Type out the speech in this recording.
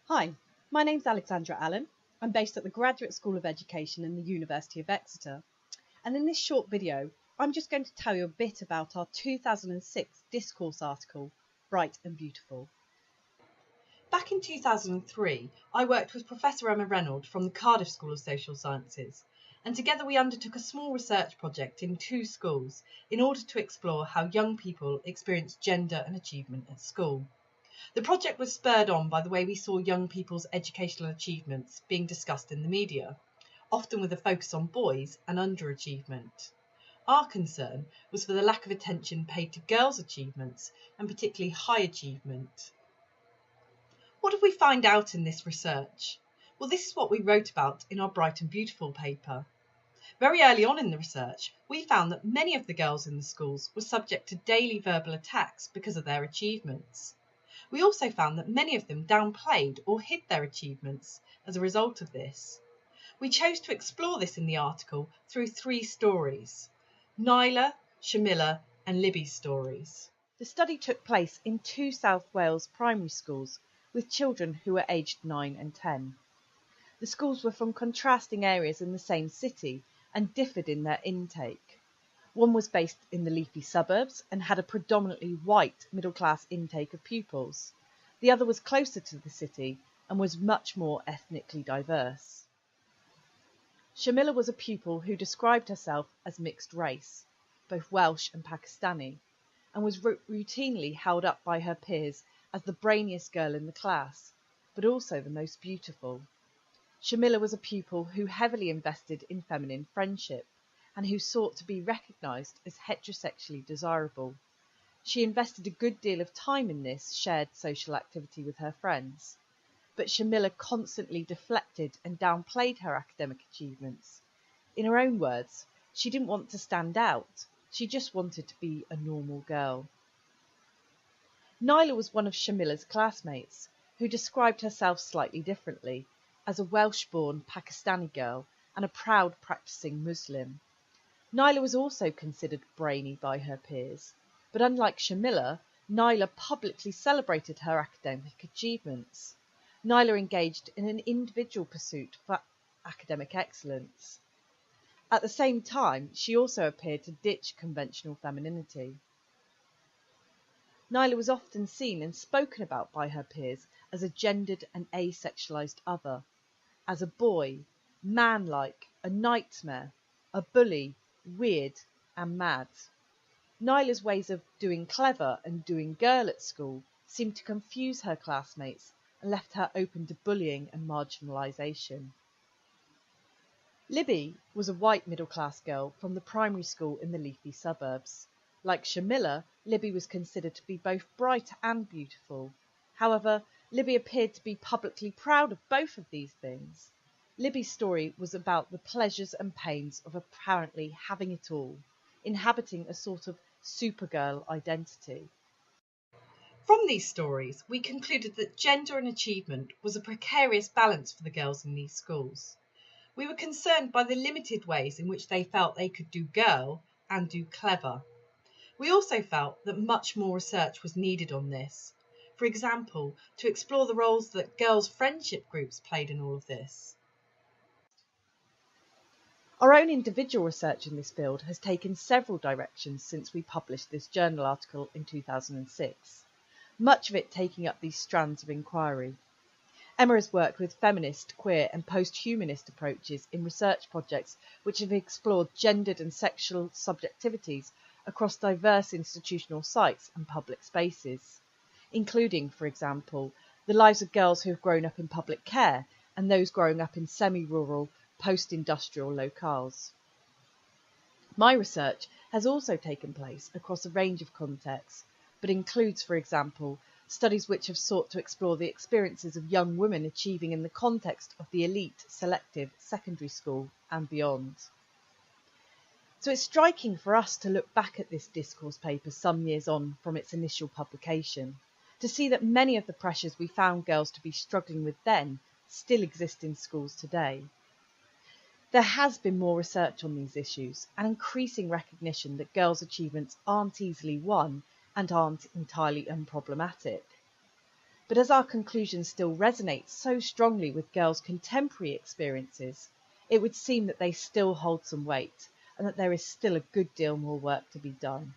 Hi, my name's Alexandra Allan. I'm based at the Graduate School of Education in the University of Exeter. And in this short video, I'm just going to tell you a bit about our 2006 discourse article, Bright and Beautiful. Back in 2003, I worked with Professor Emma Renold from the Cardiff School of Social Sciences, and together we undertook a small research project in 2 schools in order to explore how young people experience gender and achievement at school. The project was spurred on by the way we saw young people's educational achievements being discussed in the media, often with a focus on boys and underachievement. Our concern was for the lack of attention paid to girls' achievements, and particularly high achievement. What did we find out in this research? Well, this is what we wrote about in our Bright and Beautiful paper. Very early on in the research, we found that many of the girls in the schools were subject to daily verbal attacks because of their achievements. We also found that many of them downplayed or hid their achievements as a result of this. We chose to explore this in the article through 3 stories: Nyla, Shamila and Libby's stories. The study took place in 2 South Wales primary schools with children who were aged 9 and 10. The schools were from contrasting areas in the same city and differed in their intake. One was based in the leafy suburbs and had a predominantly white middle-class intake of pupils. The other was closer to the city and was much more ethnically diverse. Shamila was a pupil who described herself as mixed race, both Welsh and Pakistani, and was routinely held up by her peers as the brainiest girl in the class, but also the most beautiful. Shamila was a pupil who heavily invested in feminine friendship, and who sought to be recognised as heterosexually desirable. She invested a good deal of time in this shared social activity with her friends, but Shamila constantly deflected and downplayed her academic achievements. In her own words, she didn't want to stand out, she just wanted to be a normal girl. Nyla was one of Shamila's classmates, who described herself slightly differently, as a Welsh-born Pakistani girl and a proud practising Muslim. Nyla was also considered brainy by her peers, but unlike Shamila, Nyla publicly celebrated her academic achievements. Nyla engaged in an individual pursuit for academic excellence. At the same time, she also appeared to ditch conventional femininity. Nyla was often seen and spoken about by her peers as a gendered and asexualized other, as a boy, man-like, a nightmare, a bully, weird and mad. Nyla's ways of doing clever and doing girl at school seemed to confuse her classmates and left her open to bullying and marginalisation. Libby was a white middle-class girl from the primary school in the leafy suburbs. Like Shamila, Libby was considered to be both bright and beautiful. However, Libby appeared to be publicly proud of both of these things. Libby's story was about the pleasures and pains of apparently having it all, inhabiting a sort of supergirl identity. From these stories, we concluded that gender and achievement was a precarious balance for the girls in these schools. We were concerned by the limited ways in which they felt they could do girl and do clever. We also felt that much more research was needed on this. For example, to explore the roles that girls' friendship groups played in all of this. Our own individual research in this field has taken several directions since we published this journal article in 2006, much of it taking up these strands of inquiry. Emma has worked with feminist, queer and post-humanist approaches in research projects which have explored gendered and sexual subjectivities across diverse institutional sites and public spaces, including, for example, the lives of girls who have grown up in public care and those growing up in semi-rural, post-industrial locales. My research has also taken place across a range of contexts, but includes, for example, studies which have sought to explore the experiences of young women achieving in the context of the elite, selective secondary school and beyond. So it's striking for us to look back at this discourse paper some years on from its initial publication, to see that many of the pressures we found girls to be struggling with then still exist in schools today. There has been more research on these issues and increasing recognition that girls' achievements aren't easily won and aren't entirely unproblematic. But as our conclusions still resonate so strongly with girls' contemporary experiences, it would seem that they still hold some weight and that there is still a good deal more work to be done.